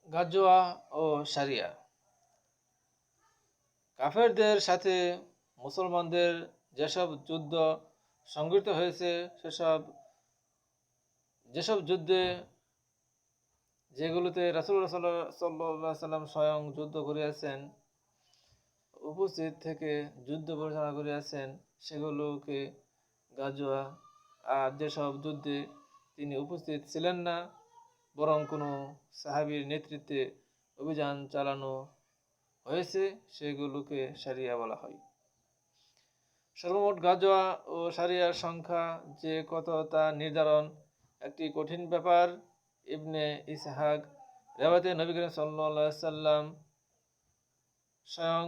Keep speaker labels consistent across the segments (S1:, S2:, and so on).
S1: গাজওয়া ও সারিয়া। কাফেরদের সাথে মুসলমানদের যেসব যুদ্ধ সংঘটিত হয়েছে, যেসব যুদ্ধে যেগুলোতে রাসূলুল্লাহ সাল্লাল্লাহু আলাইহি সাল্লাম স্বয়ং যুদ্ধ করিয়াছেন, উপস্থিত থেকে যুদ্ধ পরিচালনা করিয়াছেন, সেগুলোকে গাজওয়া। আর যেসব যুদ্ধে তিনি উপস্থিত ছিলেন না, বরং কোনো সাহাবীর নেতৃত্বে অভিযান চালানো হয়েছে, সেগুলোকে সারিয়া বলা হয়। সর্বমোট গাজওয়া ও সারিয়ার সংখ্যা যে কত তা নির্ধারণ একটি কঠিন ব্যাপার। ইবনে ইসহাক রেওয়ায়েতে নবী করিম সাল্লাল্লাহু আলাইহি সাল্লাম স্বয়ং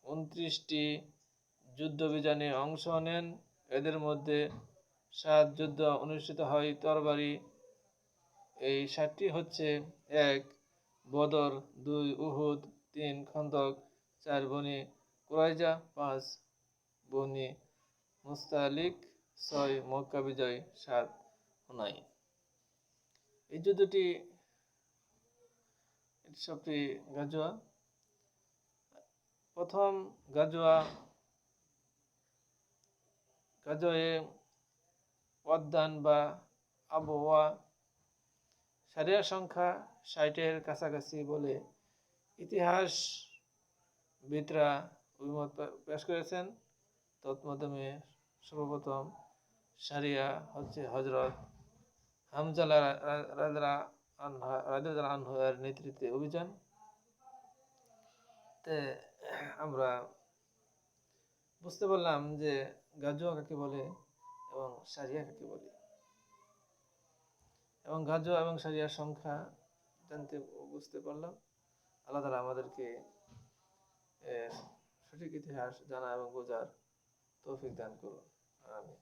S1: 29টি যুদ্ধবিজনে অংশ নেন। এদের মধ্যে 7 যুদ্ধ অনুষ্ঠিত হয় তরবারি। এই 7টি হচ্ছে: 1 বদর, 2 উহুদ, 3 খন্দক, 4 বনি কুরাইজা, 5 বনি মুস্তালিক, 6 মক্কা বিজয়, 7 হুনাইন। এই যুদ্ধটি সবটি গাজওয়া। প্রথম গাজওয়ে ওয়াদ্দান বা আবওয়া। সারিয়ার সংখ্যা 60-এর কাছাকাছি বলে ইতিহাসবিদরা অভিমত পেশ করেছেন। তৎমাধ্যমে সর্বপ্রথম সারিয়া হচ্ছে হযরত হামজা রাদিয়াল্লাহু আনহু এর নেতৃত্বে অভিযান। তে আমরা বুঝতে পারলাম যে গাজওয়া কাকে বলে এবং সারিয়া কাকে বলে, এবং গাজওয়া এবং সারিয়ার সংখ্যা জানতে বুঝতে পারলাম। আল্লাহ তাআলা আমাদেরকে সঠিক ইতিহাস জানা এবং বোঝার তৌফিক দান করুন। আমিন।